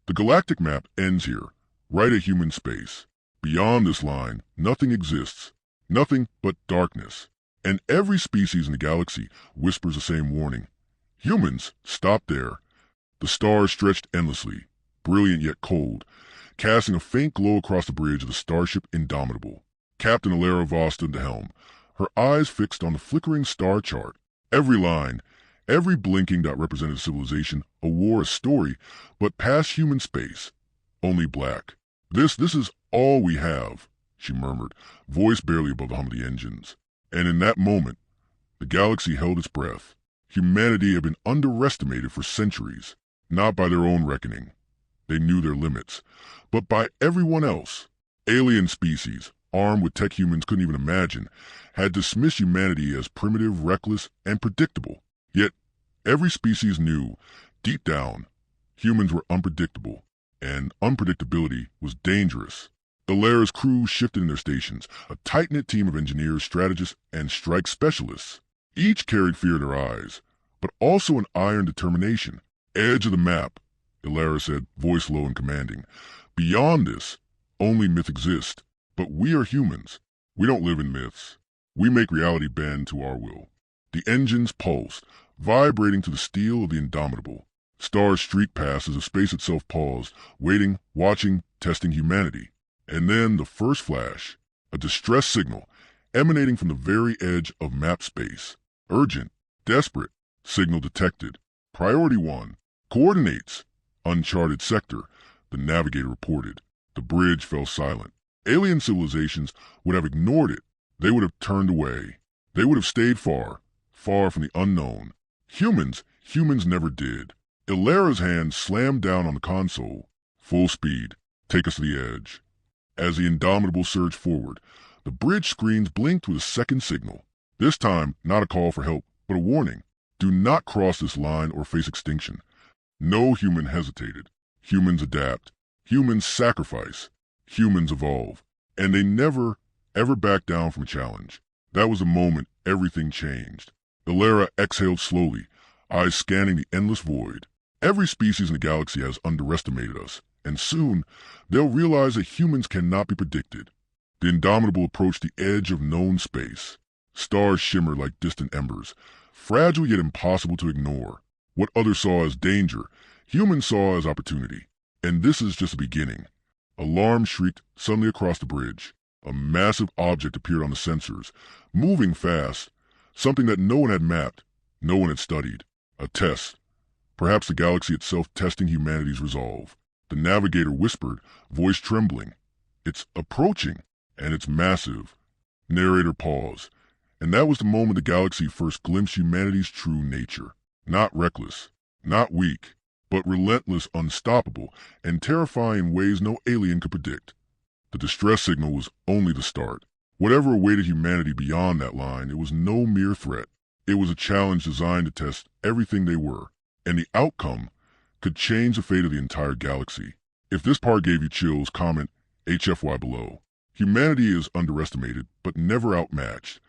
The galactic map ends here, right at human space. Beyond this line, nothing exists. Nothing but darkness. And every species in the galaxy whispers the same warning. Humans, stop there. The stars stretched endlessly, brilliant yet cold, casting a faint glow across the bridge of the starship Indomitable. Captain Alara Voss stood at the helm, her eyes fixed on the flickering star chart. Every line, every blinking dot represented a civilization, a war, a story, but past human space, only black. This is all we have, she murmured, voice barely above the hum of the engines. And in that moment, the galaxy held its breath. Humanity had been underestimated for centuries, not by their own reckoning. They knew their limits, but by everyone else. Alien species, armed with tech humans couldn't even imagine, had dismissed humanity as primitive, reckless, and predictable. Yet, every species knew, deep down, humans were unpredictable, and unpredictability was dangerous. Alara's crew shifted in their stations, a tight-knit team of engineers, strategists, and strike specialists. Each carried fear in their eyes, but also an iron determination. Edge of the map, Alara said, voice low and commanding. Beyond this, only myth exists. But we are humans. We don't live in myths. We make reality bend to our will. The engines pulsed, vibrating to the steel of the Indomitable. Stars streaked past as if space itself paused, waiting, watching, testing humanity. And then the first flash, a distress signal emanating from the very edge of map space. Urgent, desperate, signal detected. Priority 1, coordinates, uncharted sector, the navigator reported. The bridge fell silent. Alien civilizations would have ignored it. They would have turned away. They would have stayed far, far from the unknown. Humans never did. Alara's hand slammed down on the console. Full speed. Take us to the edge. As the Indomitable surged forward, the bridge screens blinked with a second signal. This time, not a call for help, but a warning. Do not cross this line or face extinction. No human hesitated. Humans adapt. Humans sacrifice. Humans evolve. And they never, ever back down from a challenge. That was the moment everything changed. Alara exhaled slowly, eyes scanning the endless void. Every species in the galaxy has underestimated us, and soon they'll realize that humans cannot be predicted. The Indomitable approached the edge of known space. Stars shimmered like distant embers, fragile yet impossible to ignore. What others saw as danger, humans saw as opportunity. And this is just the beginning. Alarm shrieked suddenly across the bridge. A massive object appeared on the sensors, moving fast, something that no one had mapped, no one had studied. A test. Perhaps the galaxy itself testing humanity's resolve. The navigator whispered, voice trembling. It's approaching, and it's massive. Narrator paused, and that was the moment the galaxy first glimpsed humanity's true nature. Not reckless, not weak, but relentless, unstoppable, and terrifying in ways no alien could predict. The distress signal was only the start. Whatever awaited humanity beyond that line, it was no mere threat. It was a challenge designed to test everything they were, and the outcome could change the fate of the entire galaxy. If this part gave you chills, comment HFY below. Humanity is underestimated, but never outmatched.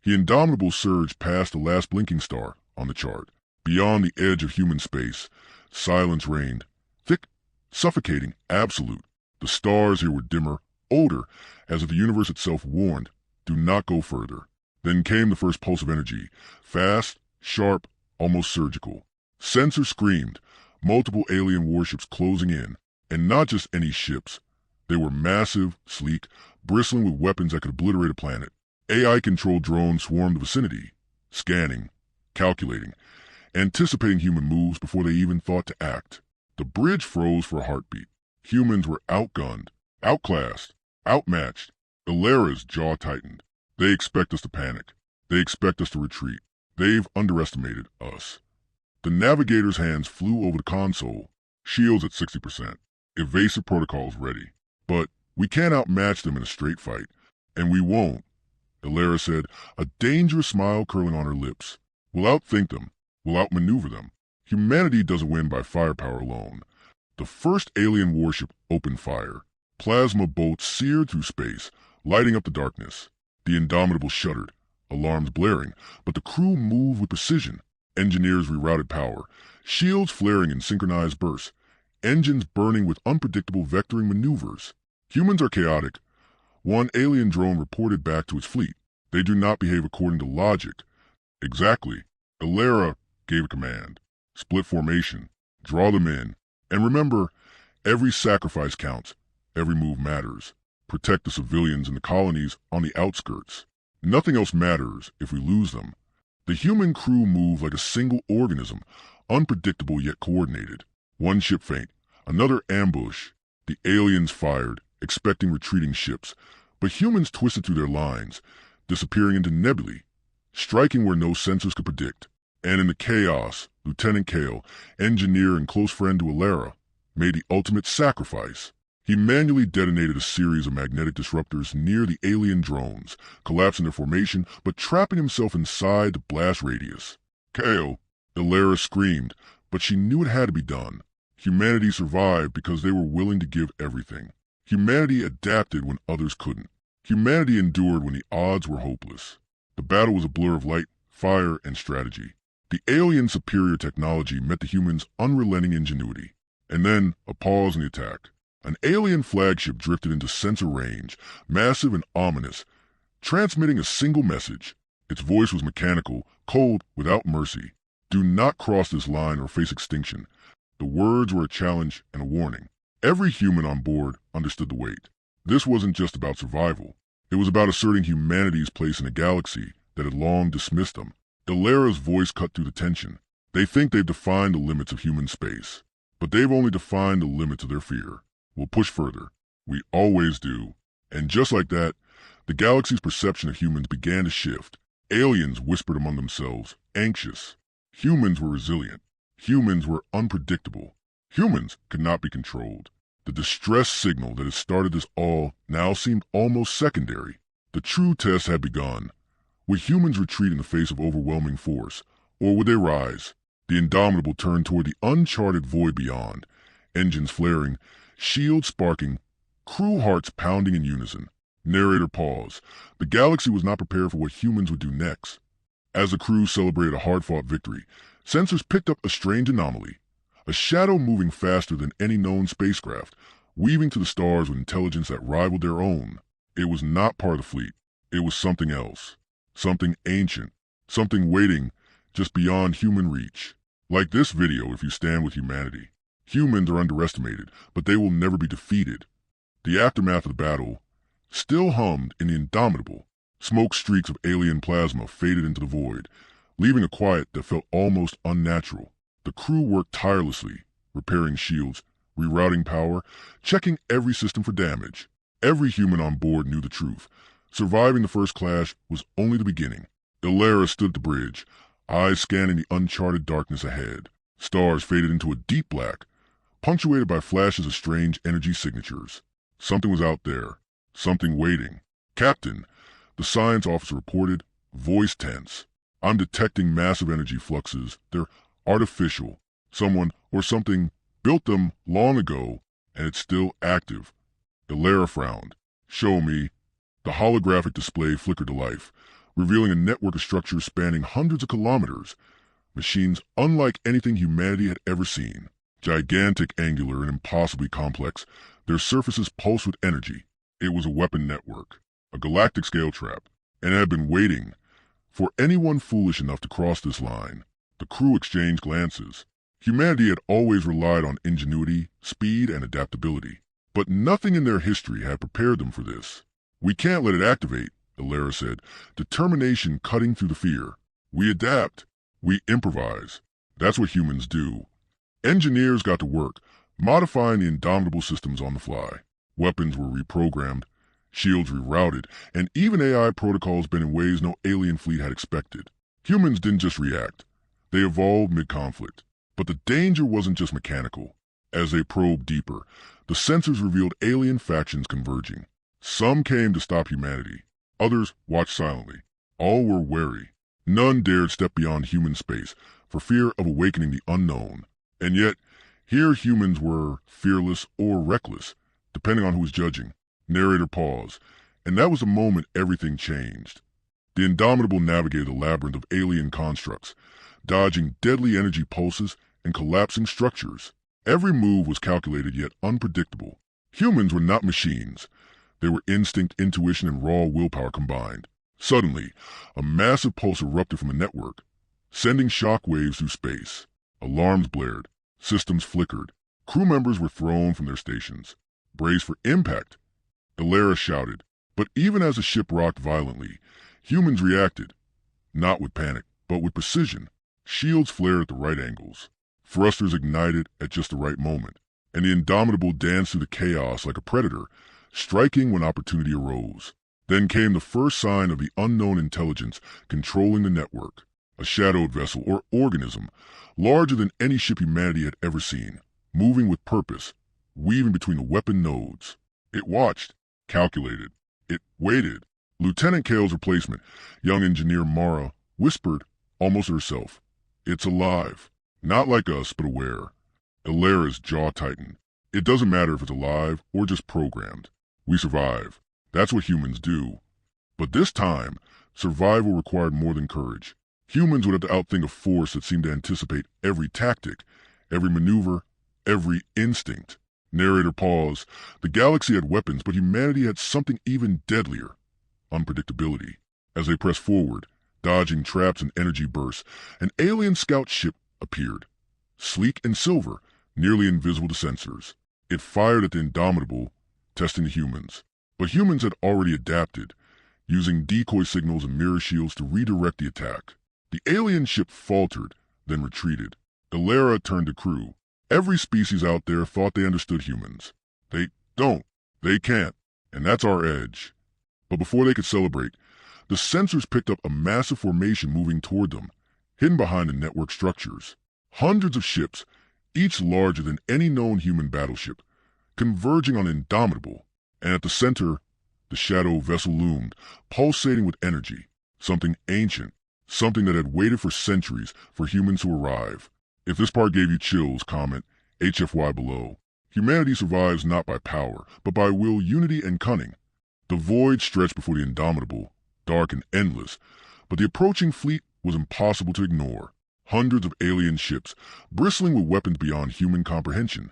The Indomitable surged past the last blinking star on the chart. Beyond the edge of human space, silence reigned. Thick, suffocating, absolute. The stars here were dimmer, older, as if the universe itself warned, do not go further. Then came the first pulse of energy, fast, sharp, almost surgical. Sensors screamed, multiple alien warships closing in, and not just any ships. They were massive, sleek, bristling with weapons that could obliterate a planet. AI-controlled drones swarmed the vicinity, scanning, calculating, anticipating human moves before they even thought to act. The bridge froze for a heartbeat. Humans were outgunned, outclassed, outmatched. Alara's jaw tightened. They expect us to panic. They expect us to retreat. They've underestimated us. The navigator's hands flew over the console, shields at 60%, evasive protocols ready. But we can't outmatch them in a straight fight, and we won't, Alara said, a dangerous smile curling on her lips. We'll outthink them. We'll outmaneuver them. Humanity doesn't win by firepower alone. The first alien warship opened fire. Plasma bolts seared through space, lighting up the darkness. The Indomitable shuddered, alarms blaring, but the crew moved with precision. Engineers rerouted power, shields flaring in synchronized bursts. engines burning with unpredictable vectoring maneuvers. Humans are chaotic. One alien drone reported back to its fleet. They do not behave according to logic. Exactly. Ilera gave a command. Split formation. Draw them in. And remember, every sacrifice counts. Every move matters. Protect the civilians and the colonies on the outskirts. Nothing else matters if we lose them. The human crew moved like a single organism, unpredictable yet coordinated. One ship faint, another ambush. The aliens fired, expecting retreating ships, but humans twisted through their lines, disappearing into nebulae, striking where no sensors could predict. And in the chaos, Lieutenant Kale, engineer and close friend to Ilera, made the ultimate sacrifice. He manually detonated a series of magnetic disruptors near the alien drones, collapsing their formation but trapping himself inside the blast radius. Kale, Ilera screamed, but she knew it had to be done. Humanity survived because they were willing to give everything. Humanity adapted when others couldn't. Humanity endured when the odds were hopeless. The battle was a blur of light, fire, and strategy. The alien superior technology met the humans' unrelenting ingenuity. And then, a pause in the attack. An alien flagship drifted into sensor range, massive and ominous, transmitting a single message. Its voice was mechanical, cold, without mercy. Do not cross this line or face extinction. The words were a challenge and a warning. Every human on board understood the weight. This wasn't just about survival. It was about asserting humanity's place in a galaxy that had long dismissed them. Ilera's voice cut through the tension. They think they've defined the limits of human space, but they've only defined the limits of their fear. We'll push further. We always do. And just like that, the galaxy's perception of humans began to shift. Aliens whispered among themselves, anxious. Humans were resilient. Humans were unpredictable. Humans could not be controlled. The distress signal that had started this all now seemed almost secondary. The true test had begun. Would humans retreat in the face of overwhelming force, or would they rise? The Indomitable turned toward the uncharted void beyond, engines flaring, shields sparking, crew hearts pounding in unison. Narrator paused. The galaxy was not prepared for what humans would do next. As the crew celebrated a hard-fought victory, sensors picked up a strange anomaly. A shadow moving faster than any known spacecraft, weaving to the stars with intelligence that rivaled their own. It was not part of the fleet. It was something else. Something ancient. Something waiting just beyond human reach. Like this video if you stand with humanity. Humans are underestimated, but they will never be defeated. The aftermath of the battle still hummed in the Indomitable. Smoke streaks of alien plasma faded into the void, leaving a quiet that felt almost unnatural. The crew worked tirelessly, repairing shields, rerouting power, checking every system for damage. Every human on board knew the truth. Surviving the first clash was only the beginning. Ilera stood at the bridge, eyes scanning the uncharted darkness ahead. Stars faded into a deep black, punctuated by flashes of strange energy signatures. Something was out there. Something waiting. Captain, the science officer reported, voice tense. I'm detecting massive energy fluxes. They're artificial. Someone or something built them long ago, and it's still active. Ilera frowned. Show me. The holographic display flickered to life, revealing a network of structures spanning hundreds of kilometers. Machines unlike anything humanity had ever seen. Gigantic, angular, and impossibly complex, their surfaces pulsed with energy. It was a weapon network, a galactic scale trap, and it had been waiting for anyone foolish enough to cross this line. The crew exchanged glances. Humanity had always relied on ingenuity, speed, and adaptability, but nothing in their history had prepared them for this. We can't let it activate, Ilera said, determination cutting through the fear. We adapt. We improvise. That's what humans do. Engineers got to work, modifying the Indomitable systems on the fly. Weapons were reprogrammed, shields rerouted, and even AI protocols bent in ways no alien fleet had expected. Humans didn't just react. They evolved mid-conflict. But the danger wasn't just mechanical. As they probed deeper, the sensors revealed alien factions converging. Some came to stop humanity. Others watched silently. All were wary. None dared step beyond human space for fear of awakening the unknown. And yet, here humans were fearless or reckless, depending on who was judging. Narrator paused, and that was the moment everything changed. The Indomitable navigated a labyrinth of alien constructs, dodging deadly energy pulses and collapsing structures. Every move was calculated yet unpredictable. Humans were not machines. They were instinct, intuition, and raw willpower combined. Suddenly, a massive pulse erupted from the network, sending shock waves through space. Alarms blared, systems flickered. Crew members were thrown from their stations. Brace for impact, Ilara shouted. But even as the ship rocked violently, humans reacted, not with panic, but with precision. Shields flared at the right angles. Thrusters ignited at just the right moment, and the Indomitable danced through the chaos like a predator, striking when opportunity arose. Then came the first sign of the unknown intelligence controlling the network, a shadowed vessel or organism, larger than any ship humanity had ever seen, moving with purpose, weaving between the weapon nodes. It watched, calculated. It waited. Lieutenant Kale's replacement, young engineer Mara, whispered, almost to herself, "It's alive. Not like us, but aware." Ilara's jaw tightened. "It doesn't matter if it's alive or just programmed. We survive. That's what humans do." But this time, survival required more than courage. Humans would have to outthink a force that seemed to anticipate every tactic, every maneuver, every instinct. Narrator paused. The galaxy had weapons, but humanity had something even deadlier: unpredictability. As they pressed forward, dodging traps and energy bursts, an alien scout ship appeared, sleek and silver, nearly invisible to sensors. It fired at the Indomitable, testing the humans. But humans had already adapted, using decoy signals and mirror shields to redirect the attack. The alien ship faltered, then retreated. Ilara turned to crew. Every species out there thought they understood humans. They don't. They can't. And that's our edge. But before they could celebrate, the sensors picked up a massive formation moving toward them, hidden behind the network structures. Hundreds of ships, each larger than any known human battleship, converging on Indomitable. And at the center, the shadow vessel loomed, pulsating with energy, something ancient, something that had waited for centuries for humans to arrive. If this part gave you chills, comment HFY below. Humanity survives not by power, but by will, unity, and cunning. The void stretched before the Indomitable, dark and endless, but the approaching fleet was impossible to ignore. Hundreds of alien ships, bristling with weapons beyond human comprehension,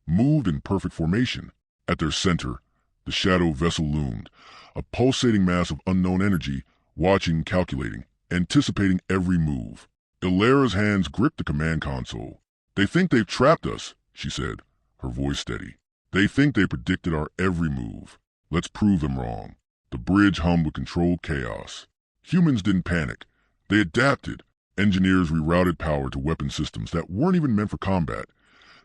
moved in perfect formation. At their center, the shadow vessel loomed, a pulsating mass of unknown energy, watching, calculating, anticipating every move. Ilara's hands gripped the command console. "They think they've trapped us," she said, her voice steady. "They think they predicted our every move. Let's prove them wrong." The bridge hummed with controlled chaos. Humans didn't panic. They adapted. Engineers rerouted power to weapon systems that weren't even meant for combat,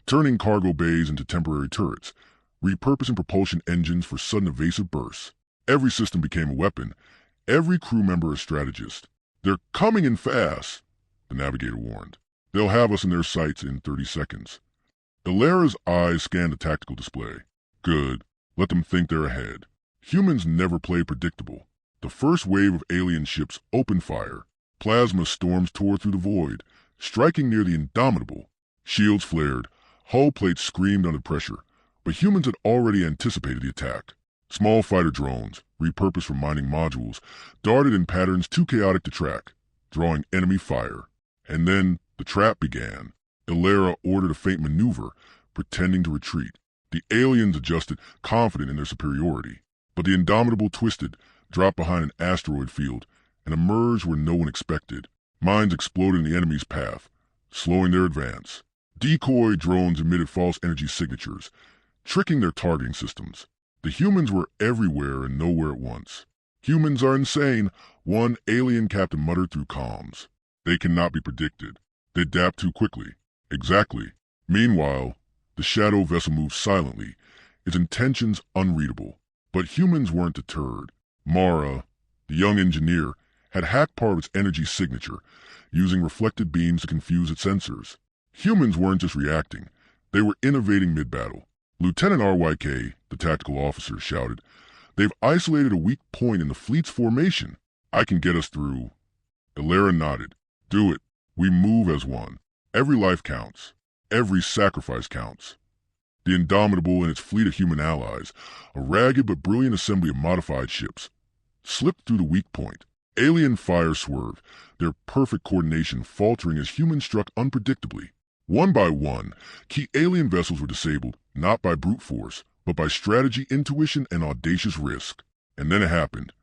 turning cargo bays into temporary turrets, repurposing propulsion engines for sudden evasive bursts. Every system became a weapon, every crew member a strategist. "They're coming in fast," the navigator warned. "They'll have us in their sights in 30 seconds. Ilara's eyes scanned the tactical display. "Good. Let them think they're ahead." Humans never play predictable. The first wave of alien ships opened fire. Plasma storms tore through the void, striking near the Indomitable. Shields flared, hull plates screamed under pressure, but humans had already anticipated the attack. Small fighter drones, repurposed from mining modules, darted in patterns too chaotic to track, drawing enemy fire. And then the trap began. Ilara ordered a feint maneuver, pretending to retreat. The aliens adjusted, confident in their superiority. But the Indomitable twisted, dropped behind an asteroid field, and emerged where no one expected. Mines exploded in the enemy's path, slowing their advance. Decoy drones emitted false energy signatures, tricking their targeting systems. The humans were everywhere and nowhere at once. "Humans are insane," one alien captain muttered through comms. "They cannot be predicted. They adapt too quickly." "Exactly." Meanwhile, the shadow vessel moved silently, its intentions unreadable. But humans weren't deterred. Mara, the young engineer, had hacked part of its energy signature, using reflected beams to confuse its sensors. Humans weren't just reacting, they were innovating mid-battle. Lieutenant RYK, the tactical officer, shouted, "They've isolated a weak point in the fleet's formation. I can get us through." Ilara nodded. "Do it. We move as one. Every life counts. Every sacrifice counts." The Indomitable and its fleet of human allies, a ragged but brilliant assembly of modified ships, slipped through the weak point. Alien fire swerved, their perfect coordination faltering as humans struck unpredictably. One by one, key alien vessels were disabled, not by brute force, but by strategy, intuition, and audacious risk. And then it happened.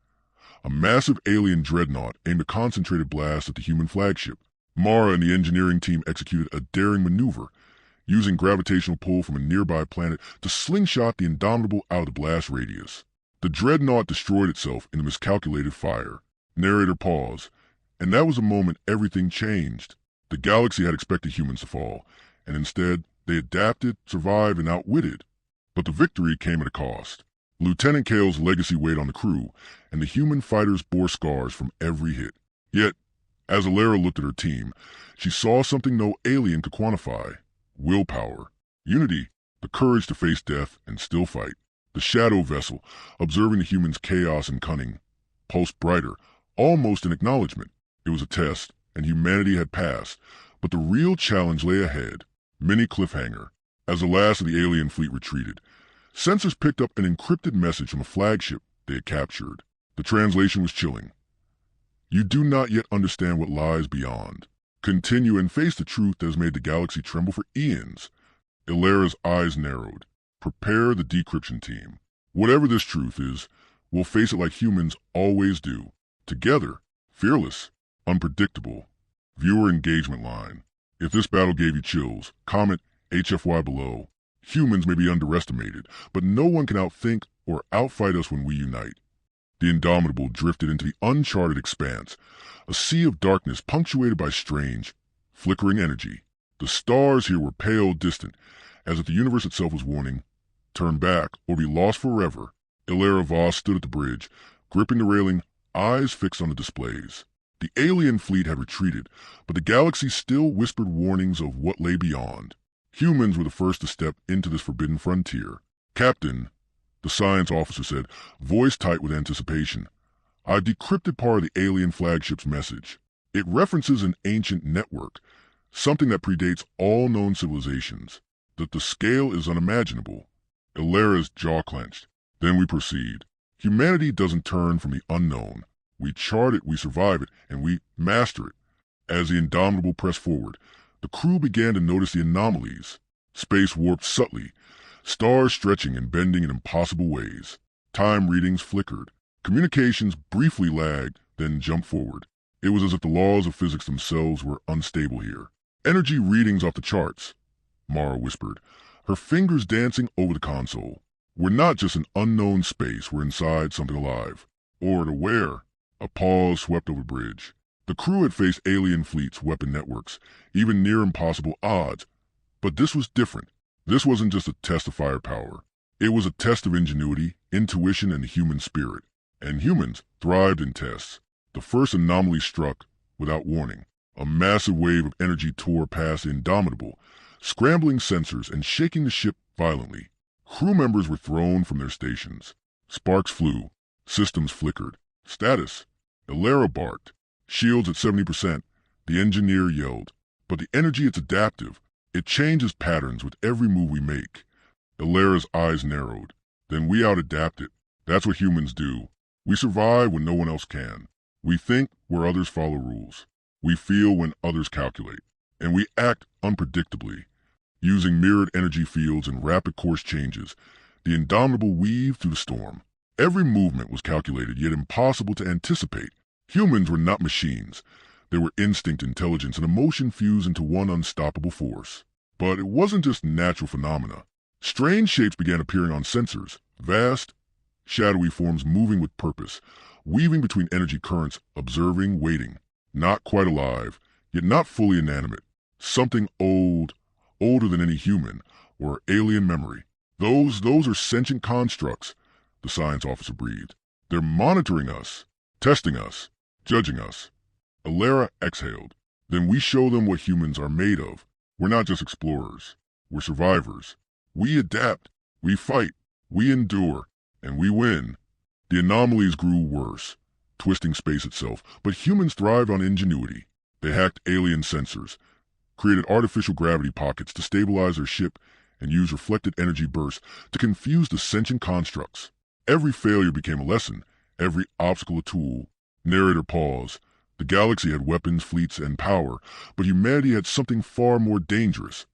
A massive alien dreadnought aimed a concentrated blast at the human flagship. Mara and the engineering team executed a daring maneuver, using gravitational pull from a nearby planet to slingshot the Indomitable out of the blast radius. The dreadnought destroyed itself in a miscalculated fire. Narrator paused, and that was the moment everything changed. The galaxy had expected humans to fall, and instead they adapted, survived, and outwitted. But the victory came at a cost. Lieutenant Kale's legacy weighed on the crew, and the human fighters bore scars from every hit. Yet, as Alara looked at her team, she saw something no alien could quantify: willpower, unity, the courage to face death and still fight. The shadow vessel, observing the humans' chaos and cunning, pulsed brighter, almost in acknowledgement. It was a test, and humanity had passed, but the real challenge lay ahead. Mini cliffhanger. As the last of the alien fleet retreated, sensors picked up an encrypted message from a flagship they had captured. The translation was chilling. You do not yet understand what lies beyond. Continue and face the truth that has made the galaxy tremble for eons. Ilara's eyes narrowed. Prepare the decryption team. Whatever this truth is, we'll face it like humans always do. Together, fearless, unpredictable. Viewer engagement line. If this battle gave you chills, comment HFY below. Humans may be underestimated, but no one can outthink or outfight us when we unite. The Indomitable drifted into the uncharted expanse, a sea of darkness punctuated by strange, flickering energy. The stars here were pale, distant, as if the universe itself was warning, turn back or be lost forever. Ilara Voss stood at the bridge, gripping the railing, eyes fixed on the displays. The alien fleet had retreated, but the galaxy still whispered warnings of what lay beyond. Humans were the first to step into this forbidden frontier. Captain, the science officer said, voice tight with anticipation, I've decrypted part of the alien flagship's message. It references an ancient network, something that predates all known civilizations. That the scale is unimaginable. Ilara's jaw clenched. Then we proceed. Humanity doesn't turn from the unknown. We chart it, we survive it, and we master it. As the Indomitable pressed forward, the crew began to notice the anomalies. Space warped subtly, stars stretching and bending in impossible ways. Time readings flickered. Communications briefly lagged, then jumped forward. It was as if the laws of physics themselves were unstable here. Energy readings off the charts, Mara whispered, her fingers dancing over the console. We're not just in unknown space, we're inside something alive. Or to where? A pause swept over the bridge. The crew had faced alien fleets, weapon networks, even near impossible odds. But this was different. This wasn't just a test of firepower. It was a test of ingenuity, intuition, and the human spirit. And humans thrived in tests. The first anomaly struck without warning. A massive wave of energy tore past the Indomitable, scrambling sensors and shaking the ship violently. Crew members were thrown from their stations. Sparks flew. Systems flickered. Status. Ilara barked. Shields at 70%. The engineer yelled. But the energy, it's adaptive. It changes patterns with every move we make. Ilara's eyes narrowed. Then we out-adapt it. That's what humans do. We survive when no one else can. We think where others follow rules. We feel when others calculate. And we act unpredictably. Using mirrored energy fields and rapid course changes, the Indomitable weaved through the storm. Every movement was calculated, yet impossible to anticipate. Humans were not machines. They were instinct, intelligence, and emotion fused into one unstoppable force. But it wasn't just natural phenomena. Strange shapes began appearing on sensors, vast, shadowy forms moving with purpose, weaving between energy currents, observing, waiting. Not quite alive, yet not fully inanimate. Something old, older than any human, or alien memory. Those are sentient constructs, the science officer breathed. They're monitoring us, testing us, judging us. Ilara exhaled. Then we show them what humans are made of. We're not just explorers. We're survivors. We adapt. We fight. We endure. And we win. The anomalies grew worse, twisting space itself, but humans thrived on ingenuity. They hacked alien sensors, created artificial gravity pockets to stabilize their ship, and used reflected energy bursts to confuse the sentient constructs. Every failure became a lesson, every obstacle a tool. Narrator paused. The galaxy had weapons, fleets, and power, but humanity had something far more dangerous: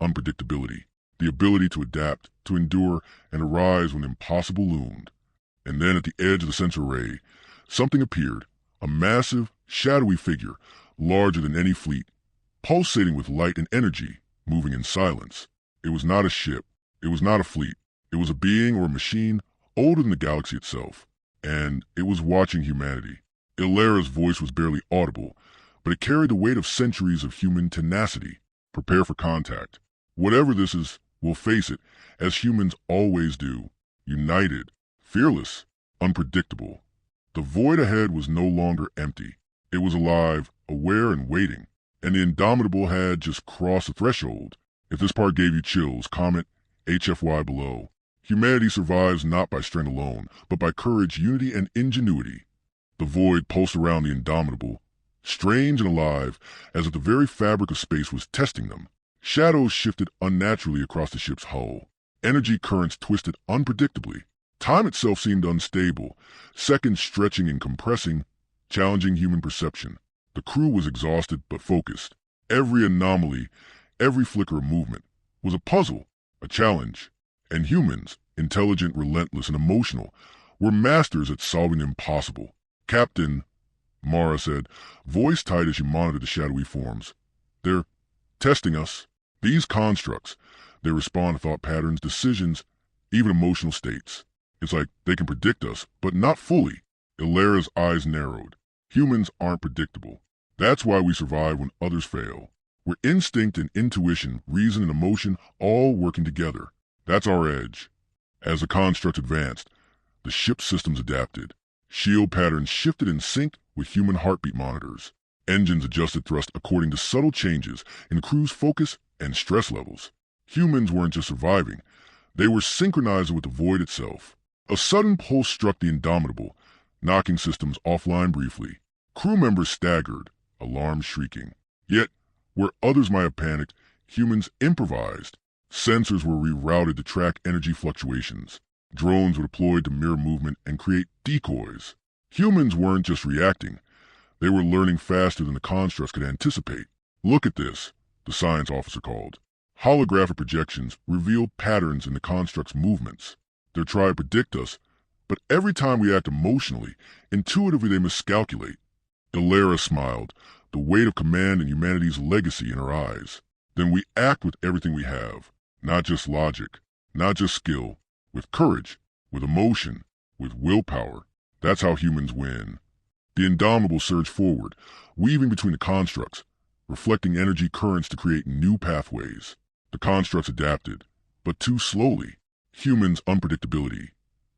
unpredictability, the ability to adapt, to endure, and arise when the impossible loomed. And then at the edge of the sensor array, something appeared, a massive, shadowy figure, larger than any fleet, pulsating with light and energy, moving in silence. It was not a ship. It was not a fleet. It was a being or a machine older than the galaxy itself. And it was watching humanity. Illyra's voice was barely audible, but it carried the weight of centuries of human tenacity. Prepare for contact. Whatever this is, we'll face it, as humans always do. United, fearless, unpredictable. The void ahead was no longer empty. It was alive, aware, and waiting. And the Indomitable had just crossed the threshold. If this part gave you chills, comment HFY below. Humanity survives not by strength alone, but by courage, unity, and ingenuity. The void pulsed around the Indomitable, strange and alive, as if the very fabric of space was testing them. Shadows shifted unnaturally across the ship's hull. Energy currents twisted unpredictably. Time itself seemed unstable, seconds stretching and compressing, challenging human perception. The crew was exhausted but focused. Every anomaly, every flicker of movement, was a puzzle, a challenge. And humans, intelligent, relentless, and emotional, were masters at solving the impossible. "Captain," Mara said, voice tight as she monitored the shadowy forms. "They're testing us. These constructs, they respond to thought patterns, decisions, even emotional states. It's like they can predict us, but not fully." Illyra's eyes narrowed. Humans aren't predictable. That's why we survive when others fail. We're instinct and intuition, reason and emotion, all working together. That's our edge. As the construct advanced, the ship's systems adapted. Shield patterns shifted in sync with human heartbeat monitors. Engines adjusted thrust according to subtle changes in the crew's focus and stress levels. Humans weren't just surviving. They were synchronizing with the void itself. A sudden pulse struck the Indomitable, knocking systems offline briefly. Crew members staggered, alarms shrieking. Yet, where others might have panicked, humans improvised. Sensors were rerouted to track energy fluctuations. Drones were deployed to mirror movement and create decoys. Humans weren't just reacting. They were learning faster than the constructs could anticipate. "Look at this," the science officer called. Holographic projections revealed patterns in the construct's movements. They're trying to predict us, but every time we act emotionally, intuitively they miscalculate. Illyra smiled, the weight of command and humanity's legacy in her eyes. "Then we act with everything we have. Not just logic, not just skill, with courage, with emotion, with willpower. That's how humans win." The Indomitable surged forward, weaving between the constructs, reflecting energy currents to create new pathways. The constructs adapted, but too slowly. Humans' unpredictability,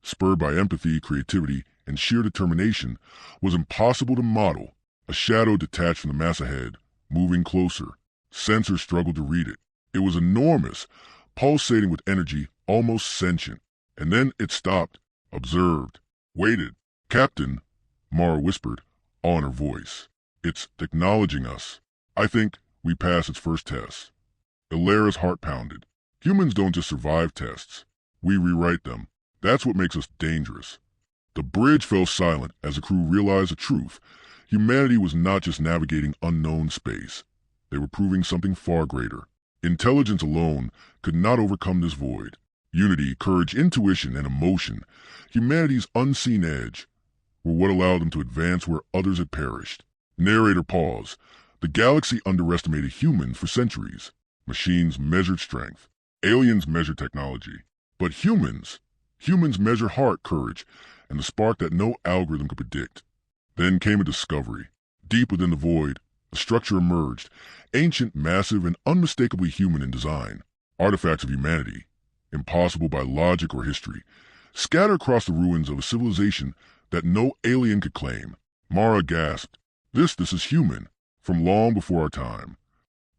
spurred by empathy, creativity, and sheer determination, was impossible to model. A shadow detached from the mass ahead, moving closer. Sensors struggled to read it. It was enormous, pulsating with energy, almost sentient. And then it stopped, observed, waited. "Captain," Mara whispered, awe in her voice. "It's acknowledging us. I think we passed its first test." Illyra's heart pounded. Humans don't just survive tests. We rewrite them. That's what makes us dangerous. The bridge fell silent as the crew realized the truth. Humanity was not just navigating unknown space. They were proving something far greater. Intelligence alone could not overcome this void. Unity, courage, intuition, and emotion, humanity's unseen edge, were what allowed them to advance where others had perished. Narrator pause. The galaxy underestimated humans for centuries. Machines measured strength. Aliens measured technology. But humans measured heart, courage, and the spark that no algorithm could predict. Then came a discovery. Deep within the void, a structure emerged, ancient, massive, and unmistakably human in design. Artifacts of humanity, impossible by logic or history, scattered across the ruins of a civilization that no alien could claim. Mara gasped. This is human, from long before our time."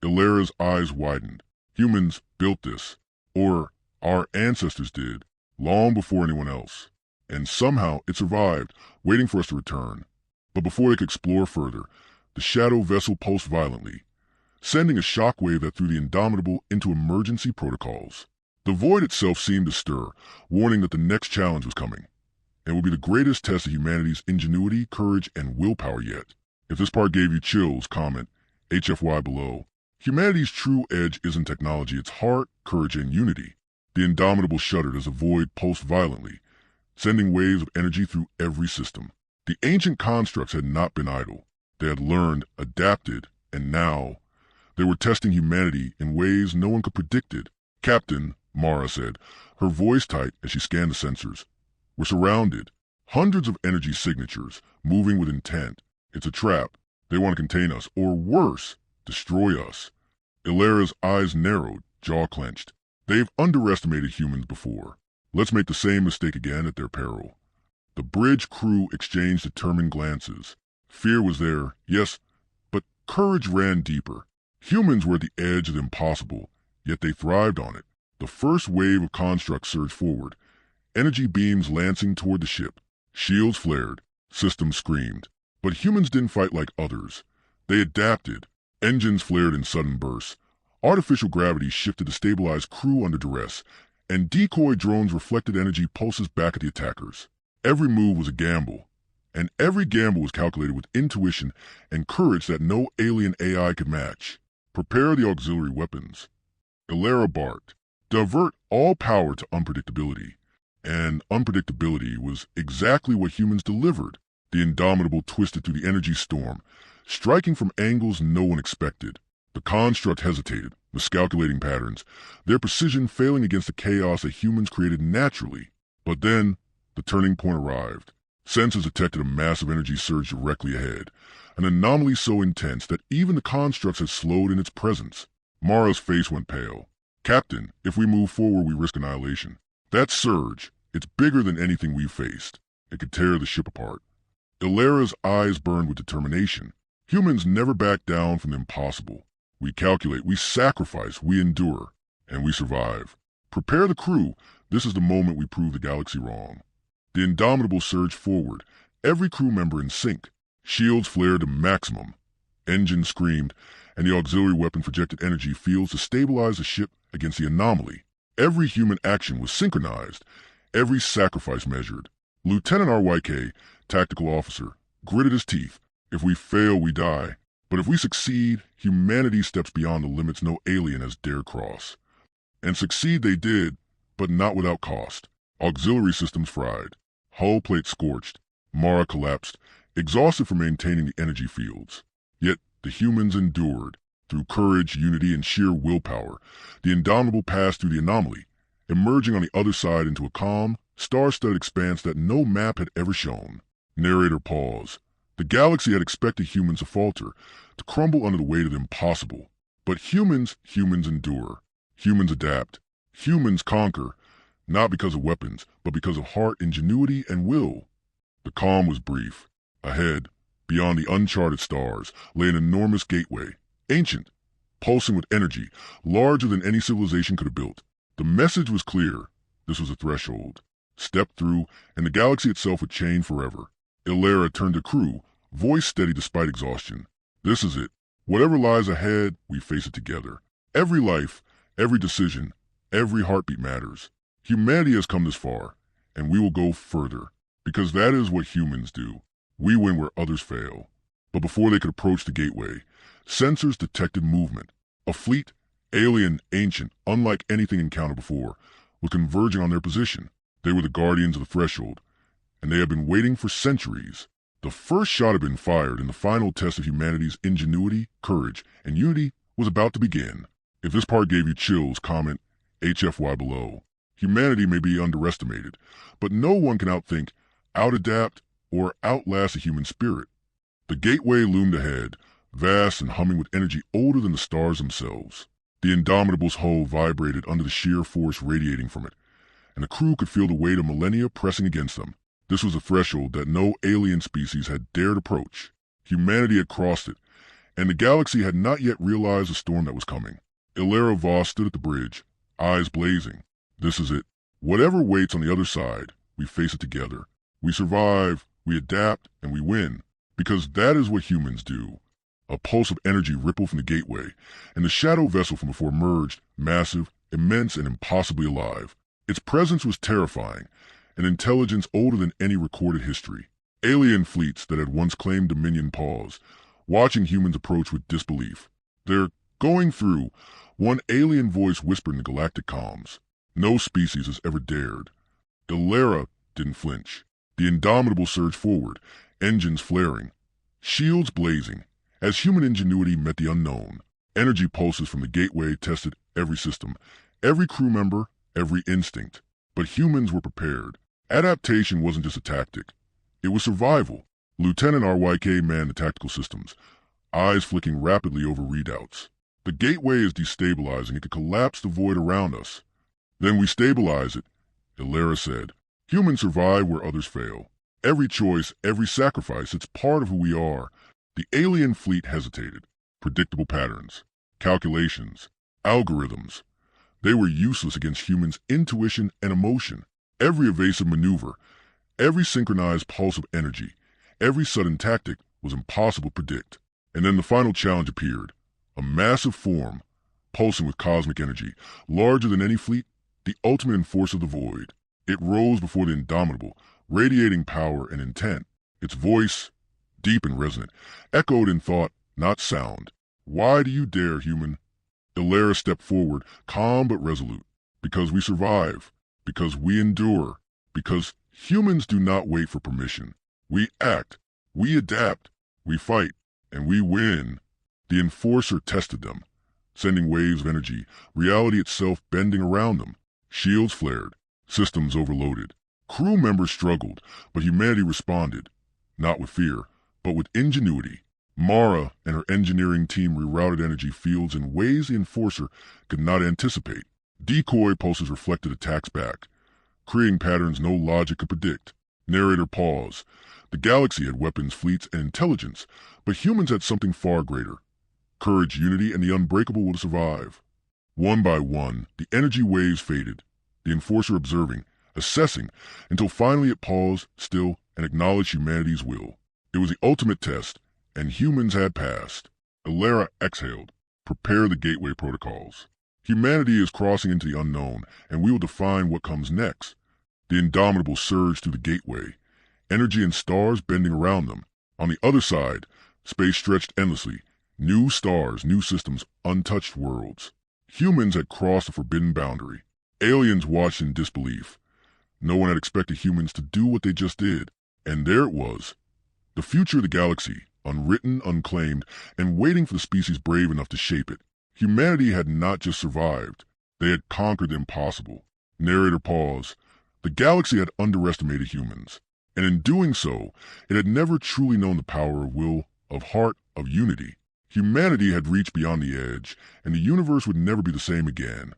Illyra's eyes widened. "Humans built this, or our ancestors did, long before anyone else. And somehow it survived, waiting for us to return." But before they could explore further, the shadow vessel pulsed violently, sending a shockwave that threw the Indomitable into emergency protocols. The void itself seemed to stir, warning that the next challenge was coming, and would be the greatest test of humanity's ingenuity, courage, and willpower yet. If this part gave you chills, comment HFY below. Humanity's true edge isn't technology, it's heart, courage, and unity. The indomitable shuddered as a void pulsed violently, sending waves of energy through every system. The ancient constructs had not been idle. They had learned, adapted, and now they were testing humanity in ways no one could predicted. Captain, Mara said, her voice tight as she scanned the sensors. We're surrounded. Hundreds of energy signatures, moving with intent. It's a trap. They want to contain us, or worse, destroy us. Ilara's eyes narrowed, jaw clenched. They've underestimated humans before. Let's make the same mistake again at their peril. The bridge crew exchanged determined glances. Fear was there, yes, but courage ran deeper. Humans were at the edge of the impossible, yet they thrived on it. The first wave of constructs surged forward, energy beams lancing toward the ship. Shields flared, systems screamed. But humans didn't fight like others. They adapted. Engines flared in sudden bursts. Artificial gravity shifted to stabilize crew under duress, and decoy drones reflected energy pulses back at the attackers. Every move was a gamble, and every gamble was calculated with intuition and courage that no alien AI could match. Prepare the auxiliary weapons. Ilara barked. Divert all power to unpredictability. And unpredictability was exactly what humans delivered. The Indomitable twisted through the energy storm, striking from angles no one expected. The construct hesitated, miscalculating patterns, their precision failing against the chaos that humans created naturally. But then, the turning point arrived. Sensors detected a massive energy surge directly ahead, an anomaly so intense that even the constructs had slowed in its presence. Mara's face went pale. Captain, if we move forward, we risk annihilation. That surge, it's bigger than anything we've faced. It could tear the ship apart. Ilara's eyes burned with determination. Humans never back down from the impossible. We calculate, we sacrifice, we endure, and we survive. Prepare the crew. This is the moment we prove the galaxy wrong. The Indomitable surged forward, every crew member in sync. Shields flared to maximum. Engines screamed, and the auxiliary weapon projected energy fields to stabilize the ship against the anomaly. Every human action was synchronized, every sacrifice measured. Lieutenant RYK, tactical officer, gritted his teeth. If we fail, we die. But if we succeed, humanity steps beyond the limits no alien has dared cross. And succeed they did, but not without cost. Auxiliary systems fried. Hull plate scorched. Mara collapsed, exhausted from maintaining the energy fields. Yet the humans endured. Through courage, unity, and sheer willpower, the Indomitable passed through the anomaly, emerging on the other side into a calm, star-studded expanse that no map had ever shown. Narrator paused. The galaxy had expected humans to falter, to crumble under the weight of the impossible. But humans endure. Humans adapt. Humans conquer, not because of weapons, but because of heart, ingenuity, and will. The calm was brief. Ahead, beyond the uncharted stars, lay an enormous gateway, ancient, pulsing with energy, larger than any civilization could have built. The message was clear. This was a threshold. Step through, and the galaxy itself would change forever. Ilara turned to crew, voice steady despite exhaustion. This is it. Whatever lies ahead, we face it together. Every life, every decision, every heartbeat matters. Humanity has come this far, and we will go further, because that is what humans do. We win where others fail. But before they could approach the gateway, sensors detected movement. A fleet, alien, ancient, unlike anything encountered before, was converging on their position. They were the guardians of the threshold, and they had been waiting for centuries. The first shot had been fired, and the final test of humanity's ingenuity, courage, and unity was about to begin. If this part gave you chills, comment HFY below. Humanity may be underestimated, but no one can outthink, outadapt, or outlast the human spirit. The gateway loomed ahead, vast and humming with energy older than the stars themselves. The Indomitable's hull vibrated under the sheer force radiating from it, and the crew could feel the weight of millennia pressing against them. This was a threshold that no alien species had dared approach. Humanity had crossed it, and the galaxy had not yet realized the storm that was coming. Ilara Voss stood at the bridge, eyes blazing. This is it. Whatever waits on the other side, we face it together. We survive, we adapt, and we win. Because that is what humans do. A pulse of energy rippled from the gateway, and the shadow vessel from before emerged, massive, immense, and impossibly alive. Its presence was terrifying, an intelligence older than any recorded history. Alien fleets that had once claimed dominion paused, watching humans approach with disbelief. "They're going through," one alien voice whispered in the galactic comms. "No species has ever dared." Galera didn't flinch. The Indomitable surged forward, engines flaring, shields blazing. As human ingenuity met the unknown, energy pulses from the gateway tested every system, every crew member, every instinct. But humans were prepared. Adaptation wasn't just a tactic. It was survival. Lieutenant RYK manned the tactical systems, eyes flicking rapidly over readouts. "The gateway is destabilizing. It could collapse the void around us." "Then we stabilize it," Galera said. "Humans survive where others fail. Every choice, every sacrifice, it's part of who we are." The alien fleet hesitated. Predictable patterns, calculations, algorithms. They were useless against humans' intuition and emotion. Every evasive maneuver, every synchronized pulse of energy, every sudden tactic was impossible to predict. And then the final challenge appeared. A massive form, pulsing with cosmic energy, larger than any fleet, the ultimate enforcer of the void. It rose before the Indomitable, radiating power and intent. Its voice, deep and resonant, echoed in thought, not sound. "Why do you dare, human?" Galera stepped forward, calm but resolute. "Because we survive. Because we endure. Because humans do not wait for permission. We act. We adapt. We fight. And we win." The enforcer tested them, sending waves of energy, reality itself bending around them. Shields flared. Systems overloaded. Crew members struggled, but humanity responded, not with fear, but with ingenuity. Mara and her engineering team rerouted energy fields in ways the Enforcer could not anticipate. Decoy pulses reflected attacks back, creating patterns no logic could predict. Narrator pause. The galaxy had weapons, fleets, and intelligence, but humans had something far greater. Courage, unity, and the unbreakable will to survive. One by one, the energy waves faded, the Enforcer observing, assessing, until finally it paused, still, and acknowledged humanity's will. It was the ultimate test, and humans had passed. Galera exhaled. "Prepare the gateway protocols. Humanity is crossing into the unknown, and we will define what comes next." The Indomitable surged through the gateway, energy and stars bending around them. On the other side, space stretched endlessly. New stars, new systems, untouched worlds. Humans had crossed the forbidden boundary. Aliens watched in disbelief. No one had expected humans to do what they just did. And there it was. The future of the galaxy, unwritten, unclaimed, and waiting for the species brave enough to shape it. Humanity had not just survived. They had conquered the impossible. Narrator pause. The galaxy had underestimated humans. And in doing so, it had never truly known the power of will, of heart, of unity. Humanity had reached beyond the edge, and the universe would never be the same again.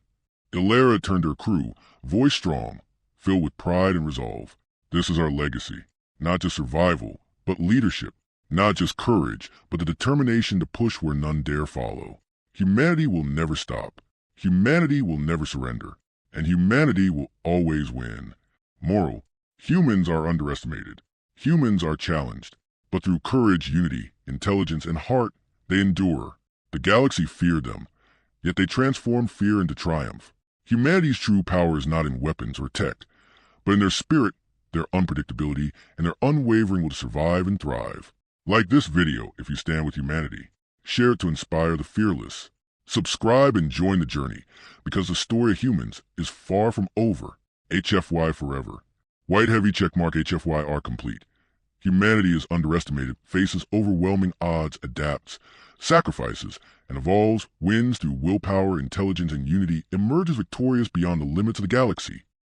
Galera turned to her crew, voice strong, filled with pride and resolve. "This is our legacy. Not just survival, but leadership. Not just courage, but the determination to push where none dare follow. Humanity will never stop. Humanity will never surrender. And humanity will always win." Moral: humans are underestimated. Humans are challenged. But through courage, unity, intelligence, and heart, they endure. The galaxy feared them, yet they transformed fear into triumph. Humanity's true power is not in weapons or tech, but in their spirit, their unpredictability, and their unwavering will to survive and thrive. Like this video if you stand with humanity. Share it to inspire the fearless. Subscribe and join the journey, because the story of humans is far from over. HFY forever. White heavy checkmark HFY are complete. Humanity is underestimated, faces overwhelming odds, adapts, sacrifices, and evolves, wins through willpower, intelligence, and unity, emerges victorious beyond the limits of the galaxy.